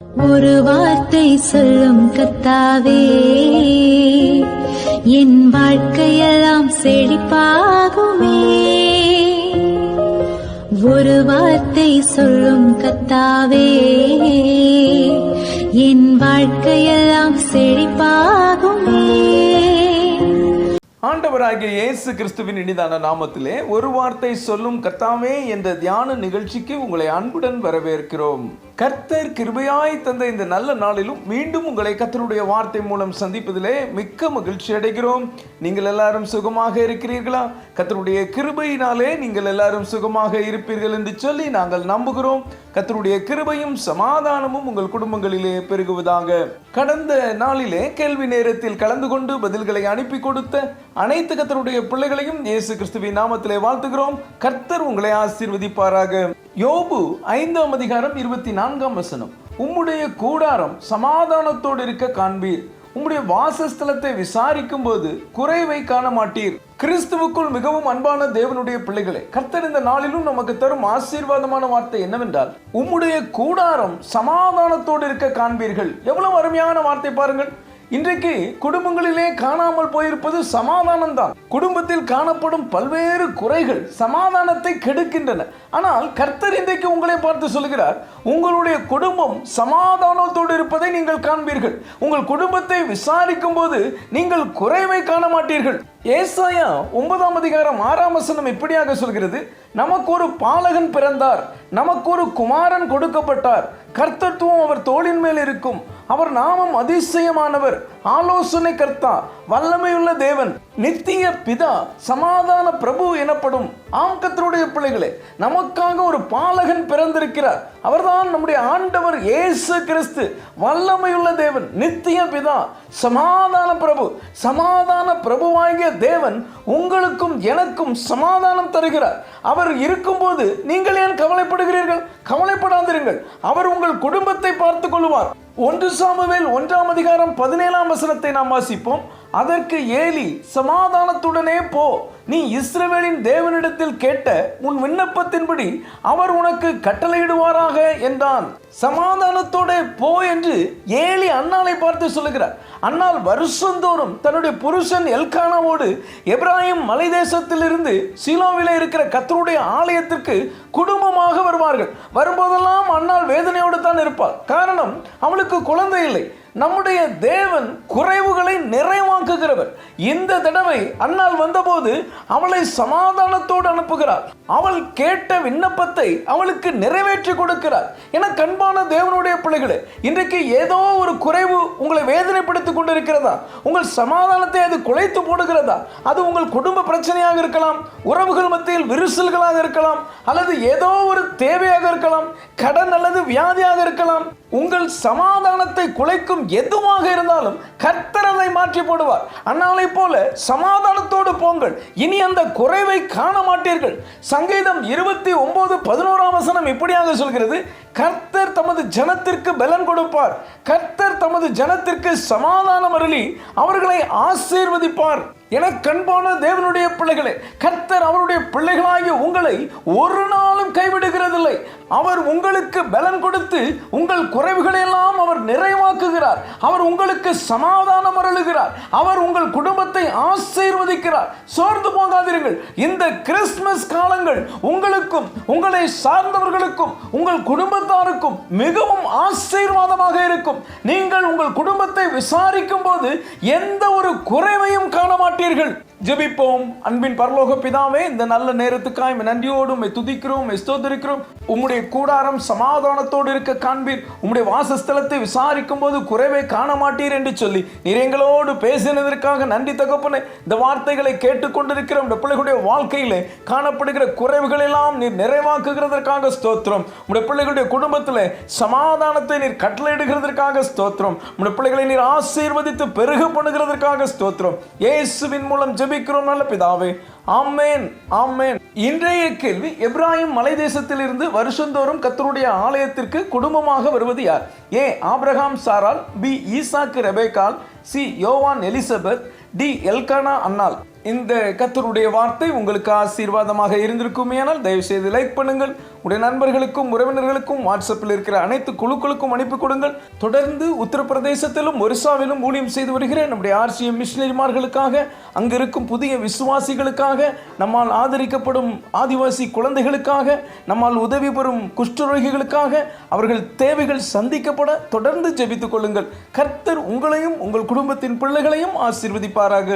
ஒரு வார்த்தை சொல்லும் கர்த்தாவே, என் வாழ்க்கையெல்லாம் செழிப்பாகுமே. ஒரு வார்த்தை சொல்லும் கர்த்தாவே, என் வாழ்க்கையெல்லாம் செழிப்பாகுமே. ஆண்டவராகிய இயேசு கிறிஸ்துவின் இனிதான நாமத்திலே ஒரு வார்த்தை சொல்லும் கர்த்தாவே என்ற தியான நிகழ்ச்சிக்கு உங்களை அன்புடன் வரவேற்கிறோம். கர்த்தர் கிருபையாய் தந்த இந்த நல்ல நாளிலும் மீண்டும் உங்களை கர்த்தருடைய வார்த்தை மூலம் சந்திப்பதிலே மிக்க மகிழ்ச்சி அடைகிறோம். நீங்கள் எல்லாரும் சுகமாக இருக்கிறீர்களா? கர்த்தருடைய கிருபையினாலே நீங்கள் எல்லாரும் சுகமாக இருப்பீர்கள் என்று சொல்லி நாங்கள் நம்புகிறோம். கர்த்தருடைய கிருபையும் சமாதானமும் உங்கள் குடும்பங்களிலே பெருகுவதாக. கடந்த நாளிலே கேள்வி நேரத்தில் கலந்து கொண்டு பதில்களை அனுப்பி கொடுத்த அனைத்து கர்த்தருடைய பிள்ளைகளையும் இயேசு கிறிஸ்துவின் நாமத்திலே வாழ்த்துகிறோம். கர்த்தர் உங்களை ஆசீர்வதிப்பாராக. யோபு 5ஆம் அதிகாரம் 24ஆம் வசனம். உம்முடைய கூடாரம் சமாதானத்தோடு இருக்க காண்பீர், உம்முடைய வாசஸ்தலத்தை விசாரிக்கும் போது குறைவை காண மாட்டீர். கிறிஸ்துவுக்குள் மிகவும் அன்பான தேவனுடைய பிள்ளைகளே, கர்த்தர் இந்த நாளிலும் நமக்கு தரும் ஆசீர்வாதமான வார்த்தை என்னவென்றால், உம்முடைய கூடாரம் சமாதானத்தோடு இருக்க காண்பீர்கள். எவ்வளவு அருமையான வார்த்தை பாருங்கள். இன்றைக்கு குடும்பங்களிலே காணாமல் போயிருப்பது சமாதானம் தான். குடும்பத்தில் காணப்படும் பல்வேறு குறைகள் சமாதானத்தை கெடுக்கின்றன. ஆனால் கர்த்தர் இன்றைக்கு உங்களை பார்த்து சொல்கிறார், உங்களுடைய குடும்பம் சமாதானத்தோடு இருப்பதை நீங்கள் காண்பீர்கள். உங்கள் குடும்பத்தை விசாரிக்கும் போது நீங்கள் குறைவை காண மாட்டீர்கள். ஏசாயா 9ஆம் அதிகாரம் 6ஆம் வசனம் இப்படியாக சொல்கிறது, நமக்கு ஒரு பாலகன் பிறந்தார், நமக்கு ஒரு குமாரன் கொடுக்கப்பட்டார், கர்த்தத்துவம் அவர் தோளின் மேல் இருக்கும், அவர் நாமம் அதிசயமானவர், ஆலோசனை கர்த்தா, வல்லமையுள்ள தேவன், நித்திய பிதா, சமாதான பிரபு எனப்படும். ஆம் கர்த்தருடைய பிள்ளைகளே, நமக்காக ஒரு பாலகன் பிறந்திருக்கிறார். அவர்தான் நம்முடைய ஆண்டவர் இயேசு கிறிஸ்து. வல்லமையுள்ள தேவன், நித்திய பிதா, சமாதான பிரபு. சமாதான பிரபுவாகிய தேவன் உங்களுக்கும் எனக்கும் சமாதானம் தருகிறார். அவர் இருக்கும்போது நீங்கள் ஏன் கவலைப்படுகிறீர்கள்? கவலைப்படாதிருங்கள். அவர் உங்கள் குடும்பத்தை பார்த்துக் கொள்வார். 1 சாமுவேல் 1ஆம் அதிகாரம் 17ஆம் வசனத்தை நாம் வாசிப்போம். அதற்கு ஏலி, சமாதானத்துடனே போ, நீ இஸ்ரவேலின் தேவனிடத்தில் கேட்ட உன் விண்ணப்பத்தின்படி அவர் உனக்கு கட்டளையிடுவாராக என்றான். சமாதானத்தோட போ என்று ஏலி அன்னாளை பார்த்து சொல்லுகிறார். அன்னாள் வருஷந்தோறும் தன்னுடைய புருஷன் எல்கானாவோடு எப்ராஹிம் மலை தேசத்திலிருந்து சீலோவிலே இருக்கிற கர்த்தருடைய ஆலயத்திற்கு குடும்பமாக வருவார்கள். வரும்போதெல்லாம் அன்னாள் வேதனையோடு தான் இருப்பாள். காரணம், அவளுக்கு குழந்தை இல்லை. நம்முடைய தேவன் குறைவுகளை நிறைவாக்குகிறவர். இந்த தடவை அன்னாள் வந்தபோது அவளை சமாதானத்தோடு அனுப்புகிறார். அவள் கேட்ட விண்ணப்பத்தை அவளுக்கு நிறைவேற்றி கொடுக்கிறார். என கண்பான தேவனுடைய பிள்ளைகளே, இன்றைக்கு ஏதோ ஒரு குறைவு உங்களை வேதனைப்படுத்திக் கொண்டிருக்கிறதா? உங்கள் சமாதானத்தை அது குலைத்து போடுகிறதா? அது உங்கள் குடும்ப பிரச்சனையாக இருக்கலாம், உறவுகள் மத்தியில் விரிசல்களாக இருக்கலாம், அல்லது ஏதோ ஒரு தேவையாக இருக்கலாம், கடன் அல்லது வியாதியாக இருக்கலாம். உங்கள் சமாதானத்தை குலைக்கும் எதுவாக இருந்தாலும் கர்த்தர் அதை மாற்றி போடுவார். அன்னாலை போல சமாதானத்தோடு போங்கள், இனி அந்த குறைவை காண மாட்டீர்கள். சங்கீதம் 29:11ஆம் வசனம் இப்படியாக சொல்கிறது, கர்த்தர் தமது ஜனத்திற்கு பலன் கொடுப்பார், கர்த்தர் தமது ஜனத்திற்கு சமாதானம் அருளி அவர்களை ஆசீர்வதிப்பார். என கண்பான தேவனுடைய பிள்ளைகளே, கர்த்தர் அவருடைய பிள்ளைகளாகிய உங்களை ஒரு நாளும் கைவிடுகிறதில்லை. அவர் உங்களுக்கு பலன் கொடுத்து உங்கள் குறைவுகளை எல்லாம் அவர் நிறைவாக்குகிறார். அவர் உங்களுக்கு சமாதானம் அருளுகிறார். அவர் உங்கள் குடும்பத்தை ஆசீர்வதிக்கிறார். சோர்ந்து போகாதீர்கள். இந்த கிறிஸ்துமஸ் காலங்கள் உங்களுக்கும் உங்களை சார்ந்தவர்களுக்கும் உங்கள் குடும்பத்தாருக்கும் மிகவும் ஆசீர்வாதமாக இருக்கும். நீங்கள் உங்கள் குடும்பத்தை விசாரிக்கும் போது எந்த ஒரு குறைவையும் காண மாட்டீர்கள். ஜெபிப்போம். அன்பின் பரலோக பிதாவே, இந்த நல்ல நேரத்துக்காய் நன்றியோடு துதிக்கிறோம், ஸ்தோத்திரிக்கிறோம். உம்முடைய கூடாரம் சமாதானத்தோடு இருக்க காண்பீர், உம்முடைய வாசஸ்தலத்தை விசாரிக்கும் போது குறைவை காண மாட்டீர் என்று சொல்லி நீர் எங்களோடு பேசினதற்காக நன்றி தகப்பனே. இந்த வார்த்தைகளை கேட்டுக்கொண்டிருக்கிற இந்த பிள்ளைகளுடைய வாழ்க்கையிலே காணப்படுகிற குறைவுகள் எல்லாம் நீர் நிறைவாக்குகிறதற்காக ஸ்தோத்திரம். உம்முடைய பிள்ளைகளுடைய குடும்பத்திலே சமாதானத்தை நீர் கட்டளையிடுகிறதற்காக ஸ்தோத்திரம். உம்முடைய பிள்ளைகளை நீர் ஆசீர்வதித்து பெருக பண்ணுகிறதற்காக ஸ்தோத்திரம். இயேசுவின் மூலம் ஜெபிக்கிறோம் நல்ல பிதாவே, ஆமென், ஆமென். இன்றைய கேள்வி, எப்ராஹிம் மலை தேசத்திலிருந்து வருஷந்தோறும் கர்த்தருடைய ஆலயத்திற்கு குடும்பமாக வருவது யார்? ஏ ஆபிரகாம் சாராள், பி ஈசாக்கு ரெபேக்காள், சி யோவான் எலிசபெத், டி எல்கானா அன்னாள். இந்த கர்த்தருடைய வார்த்தை உங்களுக்கு ஆசீர்வாதமாக இருந்திருக்குமே ஆனால் தயவு செய்து லைக் பண்ணுங்கள். உடைய நண்பர்களுக்கும் உறவினர்களுக்கும் வாட்ஸ்அப்பில் இருக்கிற அனைத்து குழுக்களுக்கும் அனுப்பி கொடுங்கள். தொடர்ந்து உத்தரப்பிரதேசத்திலும் ஒரிசாவிலும் ஊழியம் செய்து வருகிற நம்முடைய RCM மிஷனரிமார்களுக்காக, அங்கு இருக்கும் புதிய விசுவாசிகளுக்காக, நம்மால் ஆதரிக்கப்படும் ஆதிவாசி குழந்தைகளுக்காக, நம்மால் உதவி பெறும் குஷ்டரோகிகளுக்காக, அவர்கள் தேவைகள் சந்திக்கப்பட தொடர்ந்து ஜெபித்துக் கொள்ளுங்கள். கர்த்தர் உங்களையும் உங்கள் குடும்பத்தின் பிள்ளைகளையும் ஆசீர்வதிப்பாராக.